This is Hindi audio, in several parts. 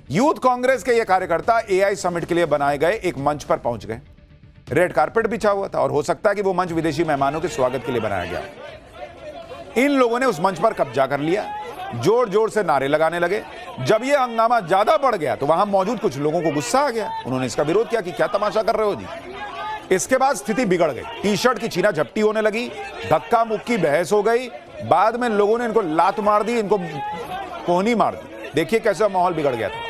यूथ कांग्रेस के ये कार्यकर्ता एआई समिट के लिए बनाए गए एक मंच पर पहुंच गए। रेड कारपेट बिछा हुआ था और हो सकता है कि वो मंच विदेशी मेहमानों के स्वागत के लिए बनाया गया। इन लोगों ने उस मंच पर कब्जा कर लिया, जोर जोर से नारे लगाने लगे। जब यह हंगामा ज्यादा बढ़ गया तो वहां मौजूद कुछ लोगों को गुस्सा आ गया। उन्होंने इसका विरोध किया कि क्या तमाशा कर रहे हो जी। इसके बाद स्थिति बिगड़ गई, टी शर्ट की छीना झपटी होने लगी, धक्का मुक्की बहस हो गई। बाद में लोगों ने इनको लात मार दी, इनको कोहनी मार दी। देखिए कैसा माहौल बिगड़ गया था।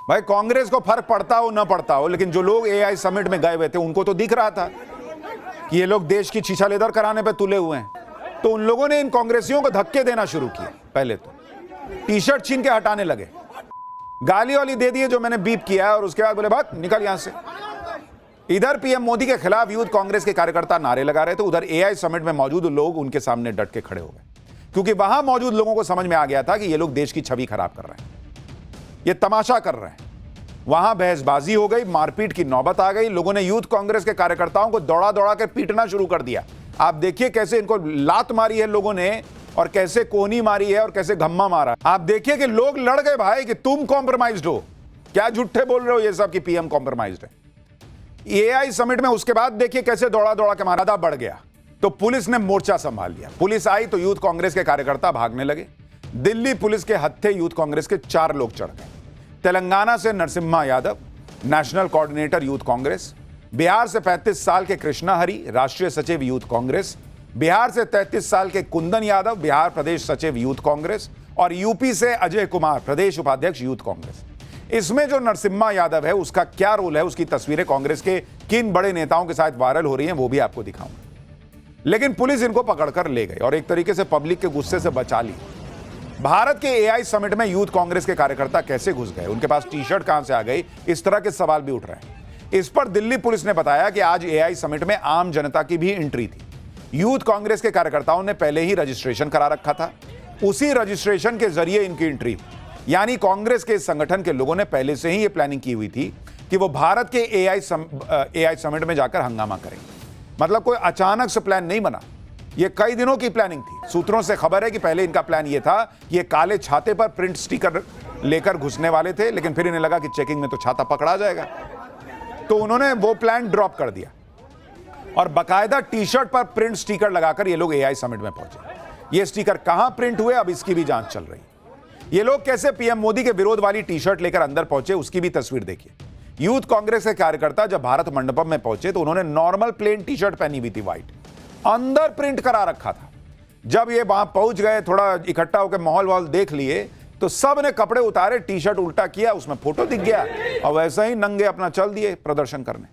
भाई कांग्रेस को फर्क पड़ता हो ना पड़ता हो, लेकिन जो लोग एआई समिट में गए हुए थे उनको तो दिख रहा था कि ये लोग देश की छीछालेदर कराने पे तुले हुए हैं। तो उन लोगों ने इन कांग्रेसियों को धक्के देना शुरू किए। पहले तो टी शर्ट छीन के हटाने लगे, गाली वाली दे दिए जो मैंने बीप किया है, और उसके बाद बोले भाग निकल यहां से। इधर पीएम मोदी के खिलाफ यूथ कांग्रेस के कार्यकर्ता नारे लगा रहे थे, उधर एआई समिट में मौजूद लोग उनके सामने डट के खड़े हो गए, क्योंकि वहां मौजूद लोगों को समझ में आ गया था कि ये लोग देश की छवि खराब कर रहे हैं, ये तमाशा कर रहे हैं। वहां बहसबाजी हो गई, मारपीट की नौबत आ गई। लोगों ने यूथ कांग्रेस के कार्यकर्ताओं को दौड़ा दौड़ा कर पीटना शुरू कर दिया। आप देखिए कैसे इनको लात मारी है लोगों ने, और कैसे कोहनी मारी है, और कैसे धम्मा मारा। आप देखिए कि लोग लड़ गए भाई कि तुम कॉम्प्रोमाइज्ड हो, क्या झूठे बोल रहे हो ये सब कि पीएम कॉम्प्रोमाइज्ड है। एआई समिट में उसके बाद देखिए कैसे दौड़ा दौड़ा के मारा बढ़ गया, तो पुलिस ने मोर्चा संभाल लिया। पुलिस आई तो यूथ कांग्रेस के कार्यकर्ता भागने लगे। दिल्ली पुलिस के हत्थे यूथ कांग्रेस के 4 लोग चढ़ गए। तेलंगाना से Narasimha Yadav, national coordinator youth Congress. Bihar से 35 साल के कृष्णा हरी, राष्ट्रीय सचिव यूथ कांग्रेस। बिहार से 33 साल के कुंदन यादव, बिहार प्रदेश सचिव यूथ कांग्रेस। और यूपी से अजय कुमार, प्रदेश उपाध्यक्ष यूथ कांग्रेस। इसमें जो नरसिम्हा यादव है उसका क्या रोल है, उसकी तस्वीरें कांग्रेस के किन बड़े नेताओं के साथ वायरल हो रही हैं, वो भी आपको दिखाऊंगा। लेकिन पुलिस इनको पकड़कर ले गई और एक तरीके से पब्लिक के गुस्से से बचा ली। भारत के एआई समिट में यूथ कांग्रेस के कार्यकर्ता कैसे घुस गए, उनके पास टी शर्ट कहां से आ गई, इस तरह के सवाल भी उठ रहे हैं। इस पर दिल्ली पुलिस ने बताया कि आज एआई समिट में आम जनता की भी एंट्री थी। यूथ कांग्रेस के कार्यकर्ताओं ने पहले ही रजिस्ट्रेशन करा रखा था, उसी रजिस्ट्रेशन के जरिए इनकी एंट्री। यानी कांग्रेस के संगठन के लोगों ने पहले से ही यह प्लानिंग की हुई थी कि वो भारत के एआई समिट में जाकर हंगामा करेंगे। मतलब कोई अचानक से प्लान नहीं बना, ये कई दिनों की प्लानिंग थी। सूत्रों से खबर है कि पहले इनका प्लान ये था कि ये काले छाते पर प्रिंट स्टिकर लेकर घुसने वाले थे, लेकिन फिर इन्हें लगा कि चेकिंग में तो छाता पकड़ा जाएगा, तो उन्होंने वो प्लान ड्रॉप कर दिया और बाकायदा टी शर्ट पर प्रिंट स्टिकर लगाकर ये लोग एआई समिट में पहुंचे। ये स्टिकर कहां प्रिंट हुए, अब इसकी भी जांच चल रही है। ये लोग कैसे पीएम मोदी के विरोध वाली टी शर्ट लेकर अंदर पहुंचे, उसकी भी तस्वीर देखिए। यूथ कांग्रेस के कार्यकर्ता जब भारत मंडपम में पहुंचे तो उन्होंने नॉर्मल प्लेन टी शर्ट पहनी हुई थी, व्हाइट, अंदर प्रिंट करा रखा था। जब ये वहां पहुंच गए, थोड़ा इकट्ठा होकर माहौल देख लिए, तो सब ने कपड़े उतारे, टी शर्ट उल्टा किया, उसमें फोटो दिख गया, और वैसे ही नंगे अपना चल दिए प्रदर्शन करने।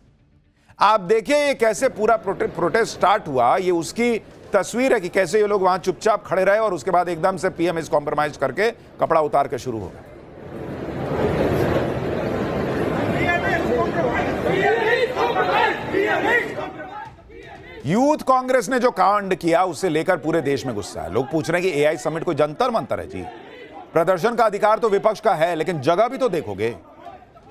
आप देखिए ये कैसे पूरा प्रोटेस्ट स्टार्ट हुआ। ये उसकी तस्वीर है कि कैसे ये लोग वहां चुपचाप खड़े रहे और उसके बाद एकदम से पीएम इस कॉम्प्रोमाइज करके कपड़ा उतार के शुरू हो गए। यूथ कांग्रेस ने जो कांड किया उससे लेकर पूरे देश में गुस्सा है। लोग पूछ रहे हैं कि एआई समिट कोई जंतर मंतर है जी। प्रदर्शन का अधिकार तो विपक्ष का है, लेकिन जगह भी तो देखोगे।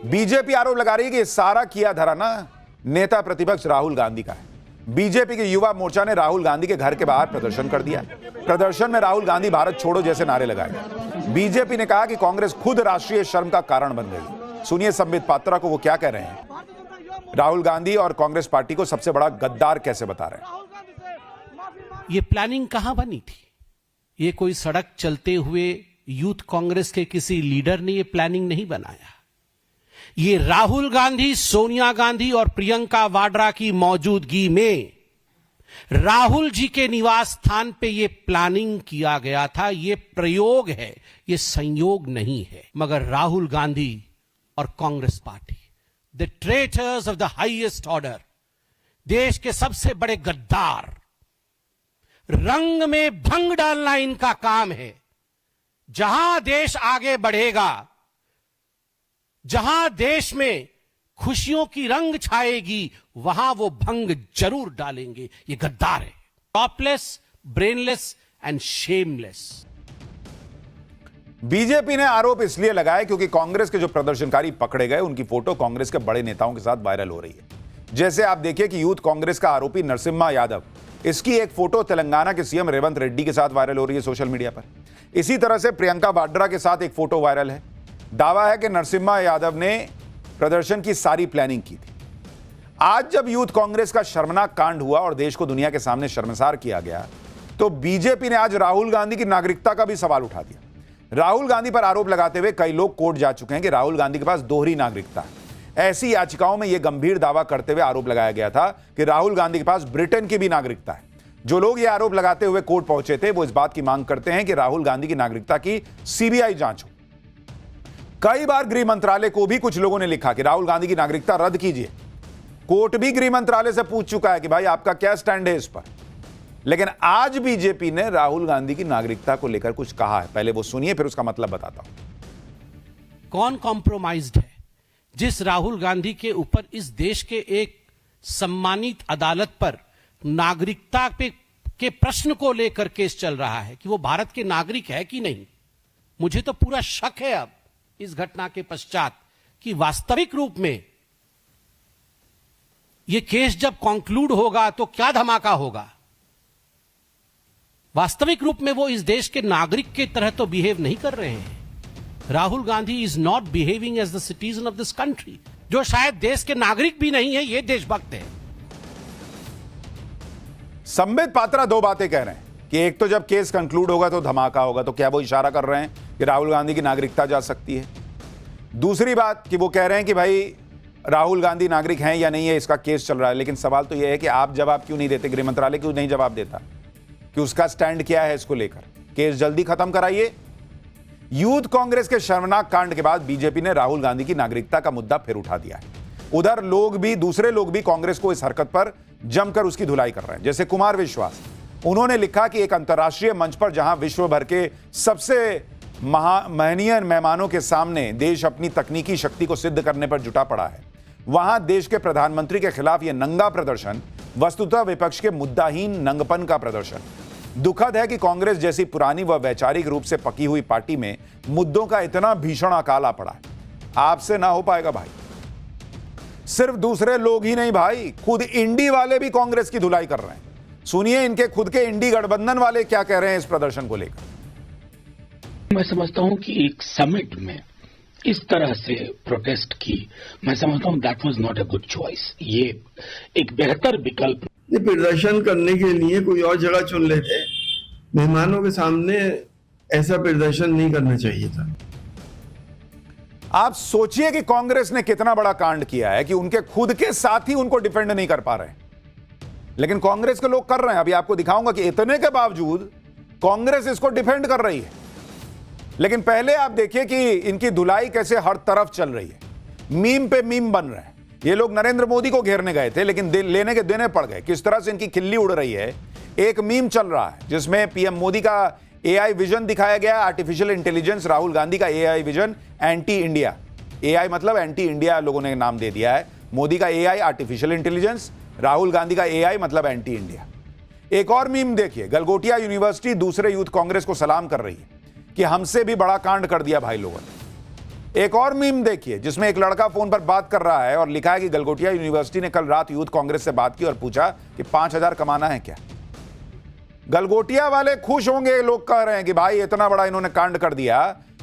बीजेपी आरोप लगा रही है कि सारा किया धरा ना नेता प्रतिपक्ष राहुल गांधी का है। बीजेपी के युवा मोर्चा ने राहुल गांधी के घर के बाहर प्रदर्शन कर दिया। प्रदर्शन में राहुल गांधी भारत छोड़ो जैसे नारे लगाए। बीजेपी ने कहा कि कांग्रेस खुद राष्ट्रीय शर्म का कारण बन गई। सुनिए संबित पात्रा को वो क्या कह रहे हैं। राहुल गांधी और कांग्रेस पार्टी को सबसे बड़ा गद्दार कैसे बता रहे हैं। ये प्लानिंग कहां बनी थी? ये कोई सड़क चलते हुए यूथ कांग्रेस के किसी लीडर ने ये प्लानिंग नहीं बनाया। ये राहुल गांधी, सोनिया गांधी और प्रियंका वाड्रा की मौजूदगी में राहुल जी के निवास स्थान पे ये प्लानिंग किया गया था। ये प्रयोग है, ये संयोग नहीं है। मगर राहुल गांधी और Congress party, the traitors of the highest order, देश के सबसे बड़े गद्दार, रंग में भंग डालना इनका काम है। जहां देश आगे बढ़ेगा, जहां देश में खुशियों की रंग छाएगी, वहां वो भंग जरूर डालेंगे। ये गद्दार है, topless, brainless and shameless. BJP ने आरोप इसलिए लगाया क्योंकि कांग्रेस के जो प्रदर्शनकारी पकड़े गए उनकी फोटो कांग्रेस के बड़े नेताओं के साथ वायरल हो रही है। जैसे आप देखिए कि यूथ कांग्रेस का आरोपी नरसिम्हा यादव, इसकी एक फोटो तेलंगाना के सीएम रेवंत रेड्डी के साथ वायरल हो रही है सोशल मीडिया पर। इसी तरह से प्रियंका वाड्रा के साथ एक फोटो वायरल है। दावा है कि नरसिम्हा यादव ने प्रदर्शन की सारी प्लानिंग की थी। आज जब यूथ कांग्रेस का शर्मनाक कांड हुआ और देश को दुनिया के सामने शर्मसार किया गया, तो बीजेपी ने आज राहुल गांधी की नागरिकता का भी सवाल उठा दिया। राहुल गांधी पर आरोप लगाते हुए कई लोग कोर्ट जा चुके हैं कि राहुल गांधी के पास दोहरी नागरिकता है। ऐसी याचिकाओं में यह गंभीर दावा करते हुए आरोप लगाया गया था कि राहुल गांधी के पास ब्रिटेन की भी नागरिकता है। जो लोग यह आरोप लगाते हुए कोर्ट पहुंचे थे, वो इस बात की मांग करते हैं कि राहुल गांधी की नागरिकता की सीबीआई जांच हो। कई बार गृह मंत्रालय को भी कुछ लोगों ने लिखा कि राहुल गांधी की नागरिकता रद्द कीजिए। कोर्ट भी गृह मंत्रालय से पूछ चुका है कि भाई आपका क्या स्टैंड है इस पर। लेकिन आज बीजेपी ने राहुल गांधी की नागरिकता को लेकर कुछ कहा है। पहले वो सुनिए, फिर उसका मतलब बताता हूं। कौन कॉम्प्रोमाइज्ड है जिस राहुल गांधी के ऊपर इस देश के एक सम्मानित अदालत पर नागरिकता के प्रश्न को लेकर केस चल रहा है कि वो भारत के नागरिक है कि नहीं। मुझे तो पूरा शक है अब इस घटना के पश्चात कि वास्तविक रूप में यह केस जब कंक्लूड होगा तो क्या धमाका होगा। वास्तविक रूप में वो इस देश के नागरिक के तरह तो बिहेव नहीं कर रहे हैं। Rahul Gandhi is not behaving as the citizen of this country, जो शायद देश के नागरिक भी नहीं है, ये देशभक्त है। संबित पात्रा दो बातें कह रहे हैं कि एक तो जब केस कंक्लूड होगा तो धमाका होगा, तो क्या वो इशारा कर रहे हैं कि राहुल गांधी की नागरिकता जा सकती है। दूसरी बात कि वो कह रहे हैं कि भाई राहुल गांधी नागरिक हैं या नहीं है, इसका केस चल रहा है। लेकिन सवाल तो यह है कि आप जवाब क्यों नहीं देते, गृह मंत्रालय क्यों नहीं जवाब देता कि उसका स्टैंड क्या है इसको लेकर। केस जल्दी खत्म कराइए। यूथ कांग्रेस के शर्मनाक कांड के बाद बीजेपी ने राहुल गांधी की नागरिकता का मुद्दा फिर उठा दिया है। उधर दूसरे लोग भी कांग्रेस को इस हरकत पर जमकर उसकी धुलाई कर रहे हैं। जैसे कुमार विश्वास, उन्होंने लिखा कि एक अंतर्राष्ट्रीय मंच पर जहां विश्व भर के सबसे महनीय मेहमानों के सामने देश अपनी तकनीकी शक्ति को सिद्ध करने पर जुटा पड़ा है, वहां देश के प्रधानमंत्री के खिलाफ यह नंगा प्रदर्शन वस्तुतः विपक्ष के मुद्दाहीन नंगपन का प्रदर्शन। दुखद है कि कांग्रेस जैसी पुरानी व वैचारिक रूप से पकी हुई पार्टी में मुद्दों का इतना भीषण अकाल आ पड़ा है। आपसे ना हो पाएगा भाई। सिर्फ दूसरे लोग ही नहीं भाई, खुद इंडी वाले भी कांग्रेस की धुलाई कर रहे हैं। सुनिए इनके खुद के इंडी गठबंधन वाले क्या कह रहे हैं इस प्रदर्शन को लेकर। मैं समझता हूं कि एक समिट में इस तरह से प्रोटेस्ट की, मैं समझता हूं that was not a good choice. ये एक बेहतर विकल्प प्रदर्शन करने के लिए कोई और जगह चुन लेते। मेहमानों के सामने ऐसा प्रदर्शन नहीं करना चाहिए था। आप सोचिए कि कांग्रेस ने कितना बड़ा कांड किया है कि उनके खुद के साथी उनको डिफेंड नहीं कर पा रहे हैं, लेकिन कांग्रेस के लोग कर रहे हैं। अभी आपको दिखाऊंगा कि इतने के बावजूद कांग्रेस इसको डिफेंड कर रही है। लेकिन पहले आप देखिए कि इनकी धुलाई कैसे हर तरफ चल रही है। मीम पे मीम बन रहे हैं। ये लोग नरेंद्र मोदी को घेरने गए थे, लेकिन लेने के देने पड़ गए। किस तरह से इनकी खिल्ली उड़ रही है। एक मीम चल रहा है जिसमें पीएम मोदी का एआई विजन दिखाया गया, आर्टिफिशियल इंटेलिजेंस, राहुल गांधी का AI vision anti India. AI मतलब एंटी इंडिया लोगों ने नाम दे दिया है। मोदी का AI artificial intelligence, Rahul Gandhi का एआई मतलब एंटी इंडिया। एक और मीम देखिए, गलगोटिया यूनिवर्सिटी दूसरे यूथ कांग्रेस को सलाम कर रही है कि हमसे भी बड़ा कांड कर दिया भाई लोगों ने। एक और मीम देखिए जिसमें एक लड़का फोन पर बात कर रहा है और लिखा है कि गलगोटिया यूनिवर्सिटी ने कल रात यूथ कांग्रेस से बात की और पूछा कि 5,000 कमाना है क्या। गलगोटिया वाले खुश होंगे, लोग कह रहे हैं कि भाई इतना बड़ा इन्होंने कांड कर दिया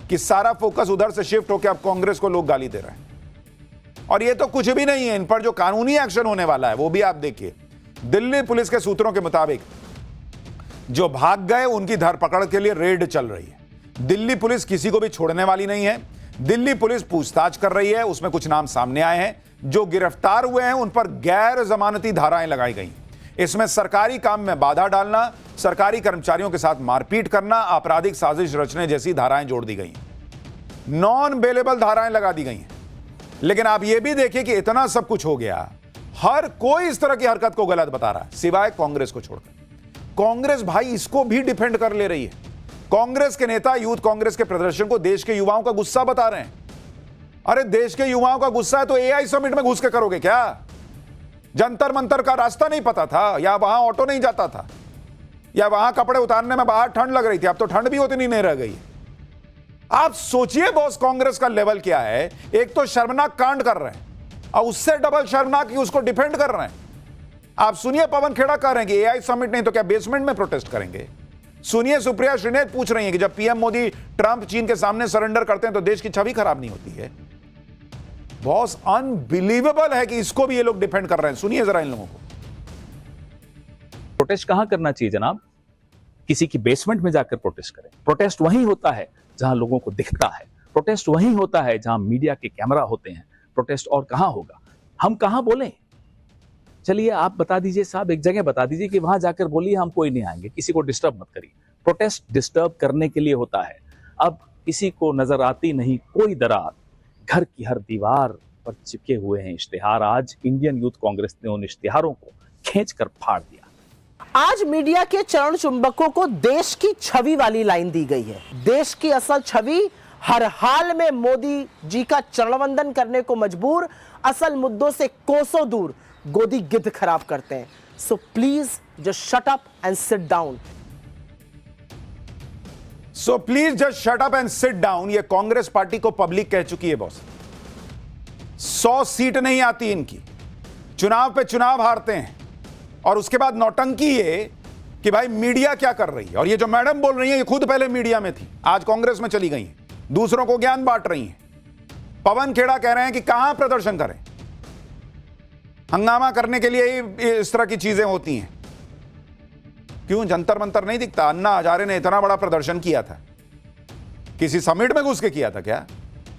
कि सारा फोकस उधर से शिफ्ट होकर अब कांग्रेस को लोग गाली दे रहे हैं। और ये तो कुछ भी नहीं है, इन पर जो कानूनी एक्शन होने वाला है वो भी आप देखिए। दिल्ली पुलिस के सूत्रों के मुताबिक जो भाग गए उनकी धरपकड़ के लिए रेड चल रही है। दिल्ली पुलिस किसी को भी छोड़ने वाली नहीं है। दिल्ली पुलिस पूछताछ कर रही है। उसमें कुछ नाम सामने आए हैं। जो गिरफ्तार हुए हैं उन पर गैर जमानती धाराएं लगाई गई। इसमें सरकारी काम में बाधा डालना, सरकारी कर्मचारियों के साथ मारपीट करना, आपराधिक साजिश रचने जैसी धाराएं जोड़ दी गई। नॉन बेलेबल धाराएं लगा दी गई हैं। लेकिन आप यह भी देखिए कि इतना सब कुछ हो गया, हर कोई इस तरह की हरकत को गलत बता रहा है सिवाय कांग्रेस को छोड़कर। कांग्रेस भाई इसको भी डिफेंड कर ले रही है। कांग्रेस के नेता यूथ कांग्रेस के प्रदर्शन को देश के युवाओं का गुस्सा बता रहे हैं। अरे देश के युवाओं का गुस्सा है तो एआई समिट में घुस के करोगे क्या? जंतर मंतर का रास्ता नहीं पता था, या वहां ऑटो नहीं जाता था, या वहां कपड़े उतारने में बाहर ठंड लग रही थी। अब तो ठंड भी उतनी नहीं रह गई। आप सोचिए बॉस, कांग्रेस का लेवल क्या है। एक तो शर्मनाक कांड कर रहे हैं और उससे डबल शर्मनाक कि उसको डिफेंड कर रहे हैं। आप सुनिए, पवन खेड़ा कह रहे हैं कि एआई समिट नहीं तो क्या बेसमेंट में प्रोटेस्ट करेंगे। सुनिए, सुप्रिया श्रीनेत पूछ रही हैं कि जब पीएम मोदी ट्रंप चीन के सामने सरेंडर करते हैं तो देश की छवि खराब नहीं होती है। बॉस, अनबिलीवेबल है कि इसको भी ये लोग डिफेंड कर रहे हैं। सुनिए जरा इन लोगों को। प्रोटेस्ट कहां करना चाहिए जनाब? किसी की बेसमेंट में जाकर प्रोटेस्ट करें। प्रोटेस्ट वहीं होता है जहां लोगों को दिखता है। प्रोटेस्ट वहीं होता है जहां मीडिया के कैमरा होते हैं। प्रोटेस्ट और कहां होगा? हम कहां बोलें? चलिए आप बता दीजिए साहब, एक जगह बता दीजिए कि वहां जाकर बोलिए, हम कोई नहीं आएंगे, किसी को डिस्टर्ब मत करिए। प्रोटेस्ट डिस्टर्ब करने के लिए होता है। अब किसी को नजर आती नहीं कोई दरार, घर की हर दीवार पर चिपके हुए हैं इश्तिहार। आज इंडियन यूथ कांग्रेस ने उन इश्तिहारों को खींचकर फाड़ दिया। आज मीडिया के चरण चुंबकों को देश की छवि वाली लाइन दी गई है। देश की असल छवि हर हाल में मोदी जी का चरणवंदन करने को मजबूर, असल मुद्दों से कोसों दूर गोदी गिद्ध खराब करते हैं। So please just shut up and sit down. So please just shut up and sit down, ये कांग्रेस पार्टी को पब्लिक कह चुकी है बॉस। 100 सीट नहीं आती इनकी, चुनाव पे चुनाव हारते हैं और उसके बाद नौटंकी ये कि भाई मीडिया क्या कर रही है। और ये जो मैडम बोल रही है, ये खुद पहले मीडिया में थी, आज कांग्रेस में चली गई हैं, दूसरों को ज्ञान बांट रही हैं। पवन खेड़ा कह रहे हैं कि कहां प्रदर्शन करें, हंगामा करने के लिए ही इस तरह की चीजें होती हैं। क्यों जंतर मंतर नहीं दिखता? अन्ना हजारे ने इतना बड़ा प्रदर्शन किया था, किसी समिट में घुस के किया था क्या?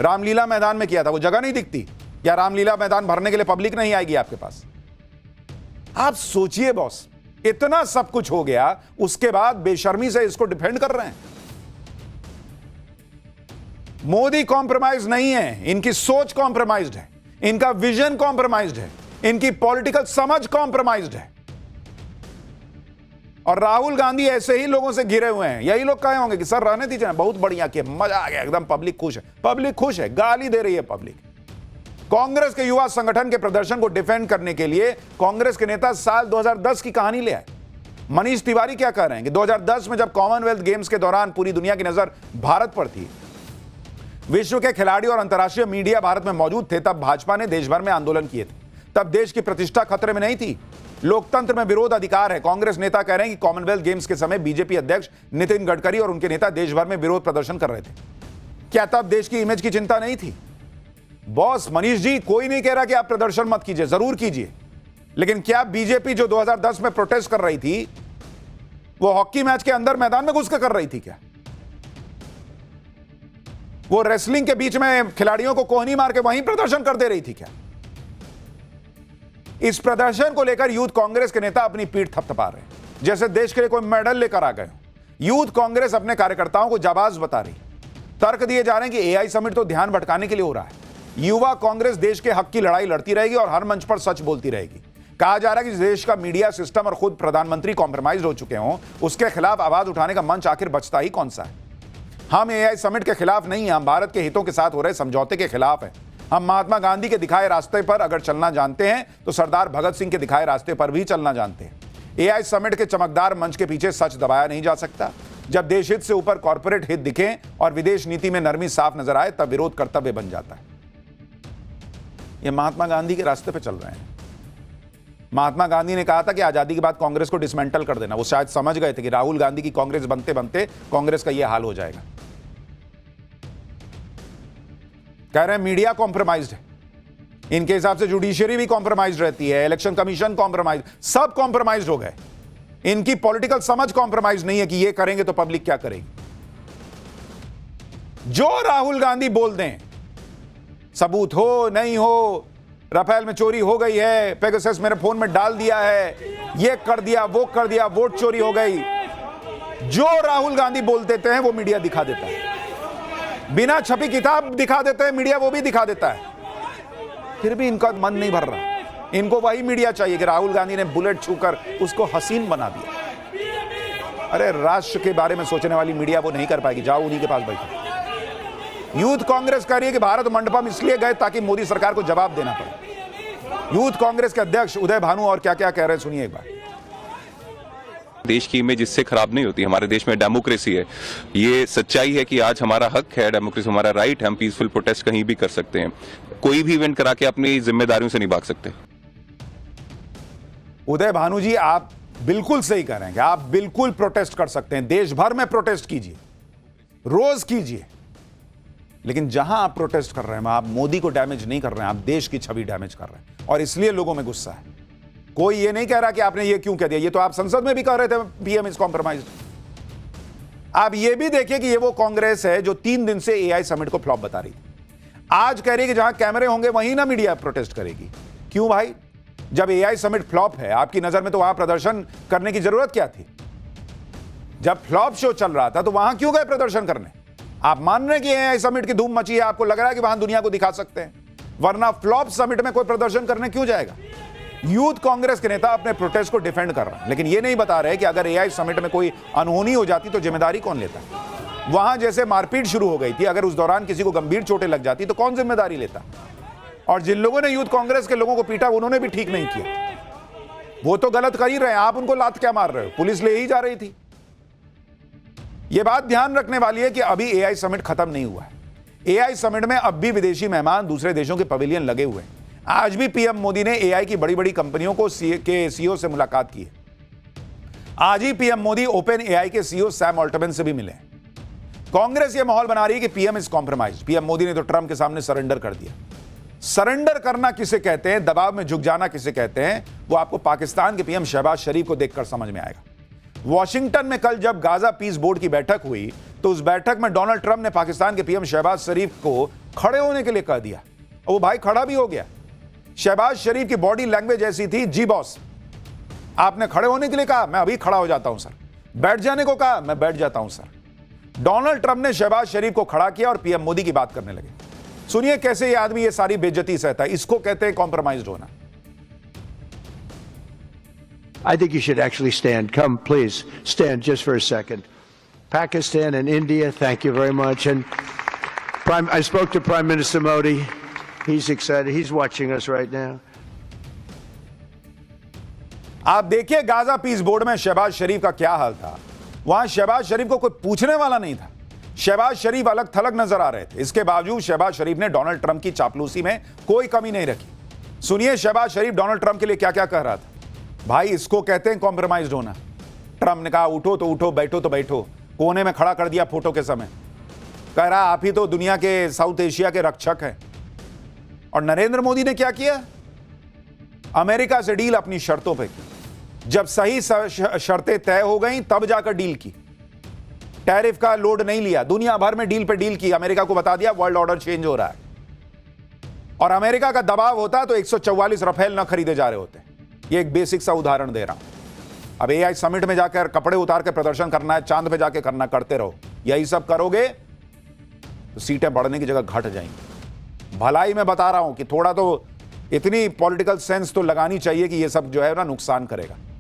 रामलीला मैदान में किया था, वो जगह नहीं दिखती? या रामलीला मैदान भरने के लिए पब्लिक नहीं आएगी आपके पास? आप सोचिए बॉस, इतना सब कुछ हो गया, उसके बाद बेशर्मी से इसको डिफेंड कर रहे हैं। मोदी कॉम्प्रोमाइज नहीं है, इनकी सोच कॉम्प्रोमाइज्ड है, इनका विजन कॉम्प्रोमाइज्ड है, इनकी पॉलिटिकल समझ कॉम्प्रोमाइज्ड है। और राहुल गांधी ऐसे ही लोगों से घिरे हुए हैं। यही लोग कहे होंगे कि सर रहने दीजिए, बहुत बढ़िया किया, मजा आ गया, एकदम पब्लिक खुश है। पब्लिक खुश है, गाली दे रही है पब्लिक। कांग्रेस के युवा संगठन के प्रदर्शन को डिफेंड करने के लिए कांग्रेस के नेता साल 2010 की कहानी ले आए। मनीष तिवारी क्या कह रहे हैं कि 2010 में जब कॉमनवेल्थ गेम्स के दौरान पूरी दुनिया की नजर भारत पर थी, विश्व के खिलाड़ी और अंतर्राष्ट्रीय मीडिया भारत में मौजूद थे, तब भाजपा ने देश भर में आंदोलन किए थे। तब देश की प्रतिष्ठा खतरे में नहीं थी, लोकतंत्र में विरोध अधिकार है। कांग्रेस नेता कह रहे हैं कि कॉमनवेल्थ गेम्स के समय बीजेपी अध्यक्ष नितिन गडकरी और उनके नेता देश भर में विरोध प्रदर्शन कर रहे थे। क्या तब देश की इमेज की चिंता नहीं थी? बॉस मनीष जी, कोई नहीं कह रहा कि आप प्रदर्शन मत कीजिए, जरूर कीजिए, लेकिन क्या बीजेपी जो 2010 में प्रोटेस्ट कर रही थी, वो हॉकी मैच के अंदर मैदान में घुस कर रही थी क्या? वो रेसलिंग के बीच में खिलाड़ियों को कोहनी मार के वहीं प्रदर्शन कर दे रही थी क्या? इस प्रदर्शन को लेकर यूथ कांग्रेस के नेता अपनी पीठ थपथपा रहे हैं, जैसे देश के लिए कोई मेडल लेकर आ गए। यूथ कांग्रेस अपने कार्यकर्ताओं को जाबाज बता रही, तर्क दिए जा रहे हैं कि एआई समिट तो ध्यान भटकाने के लिए हो रहा है। युवा कांग्रेस देश के हक की लड़ाई लड़ती रहेगी और हर मंच पर सच बोलती रहेगी। कहा जा रहा है कि देश का मीडिया सिस्टम और खुद प्रधानमंत्री कॉम्प्रोमाइज हो चुके हों, उसके खिलाफ आवाज उठाने का मंच आखिर बचता ही कौन सा है? हम एआई समिट के खिलाफ नहीं हैं, हम भारत के हितों के साथ हो रहे समझौते के खिलाफ हैं। हम महात्मा गांधी के दिखाए रास्ते पर अगर चलना जानते हैं तो सरदार भगत सिंह के दिखाए रास्ते पर भी चलना जानते हैं। एआई समिट के चमकदार मंच के पीछे सच दबाया नहीं जा सकता। जब देश हित से ऊपर कॉर्पोरेट हित दिखे और विदेश नीति में नरमी साफ नजर आए, तब विरोध कर्तव्य बन जाता है। ये महात्मा गांधी के रास्ते पे चल रहे हैं। महात्मा गांधी ने कहा था कि आजादी के बाद कांग्रेस को डिसमेंटल कर देना। वो शायद समझ गए थे कि राहुल गांधी की कांग्रेस बनते बनते कांग्रेस का यह हाल हो जाएगा। कह रहे हैं मीडिया कॉम्प्रोमाइज्ड है, इनके हिसाब से जुडिशियरी भी कॉम्प्रोमाइज्ड रहती है, इलेक्शन कमीशन कॉम्प्रोमाइज, सब कॉम्प्रोमाइज्ड हो गए। इनकी पॉलिटिकल समझ कॉम्प्रोमाइज नहीं है कि ये करेंगे तो पब्लिक क्या करेगी। जो राहुल गांधी बोल दें, सबूत हो नहीं हो, राफेल में चोरी हो गई है, पेगासस मेरे फोन में डाल दिया है, ये कर दिया, वो कर दिया, वोट चोरी हो गई, जो राहुल गांधी बोल देते हैं वो मीडिया दिखा देता है। बिना छपी किताब दिखा देते हैं मीडिया, वो भी दिखा देता है। फिर भी इनका मन नहीं भर रहा। इनको वही मीडिया चाहिए कि राहुल गांधी ने बुलेट छूकर उसको हसीन बना दिया। अरे राष्ट्र के बारे में सोचने वाली मीडिया वो नहीं कर पाएगी, जाओ उन्हीं के पास बैठो। यूथ कांग्रेस कह रही है कि भारत मंडपम इसलिए गए ताकि मोदी सरकार को जवाब देना पड़े। यूथ कांग्रेस के अध्यक्ष उदय भानु और क्या क्या कह रहे हैं, सुनिए एक बार। देश की इमेज इससे खराब नहीं होती। हमारे देश में डेमोक्रेसी है, ये सच्चाई है कि आज हमारा हक है, डेमोक्रेसी हमारा राइट है, हम पीसफुल प्रोटेस्ट कहीं भी कर सकते हैं, कोई भी इवेंट करा के अपनी जिम्मेदारियों से नहीं भाग सकते। उदय भानु जी, आप बिल्कुल सही कह रहे हैं कि आप बिल्कुल प्रोटेस्ट कर सकते हैं, देश भर में प्रोटेस्ट कीजिए, रोज कीजिए, लेकिन जहां आप प्रोटेस्ट कर रहे हैं आप मोदी को डैमेज नहीं कर रहे हैं, आप देश की छवि डैमेज कर रहे हैं, और इसलिए लोगों में गुस्सा है। कोई ये नहीं कह रहा कि आपने ये क्यों कह दिया, ये तो आप संसद में भी कह रहे थे पीएम इज कॉम्प्रोमाइज्ड। आप ये भी देखिए कि ये वो कांग्रेस है जो 3 दिन से एआई समिट को फ्लॉप बता रही थी, आज कह रही है कि जहां कैमरे होंगे वहीं ना मीडिया प्रोटेस्ट करेगी। क्यों भाई? जब एआई समिट फ्लॉप है आपकी नजर में तो वहां प्रदर्शन करने की जरूरत क्या थी? जब फ्लॉप शो चल रहा था तो वहां क्यों गए प्रदर्शन करने? आप मान रहे हैं कि एआई समिट की धूम मची है, आपको लग रहा है कि वहां दुनिया को दिखा सकते हैं, वरना फ्लॉप समिट में कोई प्रदर्शन करने क्यों जाएगा? यूथ कांग्रेस के नेता अपने प्रोटेस्ट को डिफेंड कर रहे हैं, लेकिन ये नहीं बता रहे कि अगर एआई समिट में कोई अनहोनी हो जाती तो जिम्मेदारी कौन लेता? वहां जैसे मारपीट शुरू हो गई थी, अगर उस दौरान किसी को गंभीर चोटें लग जाती तो कौन जिम्मेदारी लेता? और जिन लोगों ने यूथ कांग्रेस के लोगों को पीटा उन्होंने भी ठीक नहीं किया, वो तो गलत कर ही रहे हैं, आप उनको लात क्या मार रहे हो? पुलिस ले ही जा रही थी। यह बात ध्यान रखने वाली है कि अभी एआई समिट खत्म नहीं हुआ है। एआई समिट में अब भी विदेशी मेहमान, दूसरे देशों के पवेलियन लगे हुए हैं। आज भी पीएम मोदी ने एआई की बड़ी बड़ी कंपनियों को के सीईओ से मुलाकात की है। आज ही पीएम मोदी ओपन एआई के सीईओ सैम ऑल्टमैन से भी मिले। कांग्रेस यह माहौल बना रही है कि PM is compromised. PM Modi ने तो ट्रंप के सामने सरेंडर कर दिया। सरेंडर करना किसे कहते हैं, दबाव में झुक जाना किसे कहते हैं, वो आपको पाकिस्तान के पीएम शहबाज शरीफ को देखकर समझ में आएगा। वॉशिंगटन में कल जब गाजा पीस बोर्ड की बैठक हुई तो उस बैठक में डोनाल्ड ट्रंप ने पाकिस्तान के पीएम शहबाज शरीफ को खड़े होने के लिए कह दिया, और वो भाई खड़ा भी हो गया। शहबाज शरीफ की बॉडी लैंग्वेज ऐसी थी, जी बॉस, आपने खड़े होने के लिए कहा, मैं अभी खड़ा हो जाता हूं सर। बैठ जाने को कहा, मैं बैठ जाता हूं सर। डोनाल्ड ट्रंप ने शहबाज शरीफ को खड़ा किया और पीएम मोदी की बात करने लगे। सुनिए कैसे ये आदमी ये सारी बेइज्जती सहता है। इसको कहते हैं कॉम्प्रोमाइज्ड होना। I think you should actually stand. Come, please, stand just for a second. Pakistan and India, thank you very much. And I spoke to Prime Minister Modi. He's excited. He's watching us right now. आप देखिए गाजा पीस बोर्ड में शहबाज शरीफ का क्या हाल था। वहां शहबाज शरीफ को कोई पूछने वाला नहीं था। शहबाज शरीफ अलग थलग नजर आ रहे थे। इसके बावजूद शहबाज शरीफ ने डोनाल्ड ट्रंप की चापलूसी में कोई कमी नहीं रखी। सुनिए शहबाज शरीफ डोनाल्ड ट्रंप के लिए क्या क्या कह रहा था। भाई इसको कहते हैं कॉम्प्रोमाइज्ड होना। ट्रंप ने कहा उठो तो उठो, बैठो तो बैठो, कोने में खड़ा कर दिया फोटो के समय। कह रहा आप ही तो दुनिया के साउथ एशिया के रक्षक हैं। और नरेंद्र मोदी ने क्या किया? अमेरिका से डील अपनी शर्तों पे की। जब सही शर्तें तय हो गई तब जाकर डील की। टैरिफ का लोड नहीं लिया, दुनिया भर में डील पे डील की। अमेरिका को बता दिया वर्ल्ड ऑर्डर चेंज हो रहा है। और अमेरिका का दबाव होता तो 144 राफेल न खरीदे जा रहे होते। ये एक बेसिक सा उदाहरण दे रहा हूं। अब एआई समिट में जाकर कपड़े उतार के प्रदर्शन करना है, चांद पे जाके करना, करते रहो। यही सब करोगे तो सीटें बढ़ने की जगह घट जाएंगी। भलाई में बता रहा हूं कि थोड़ा तो इतनी पॉलिटिकल सेंस तो लगानी चाहिए कि ये सब जो है ना नुकसान करेगा।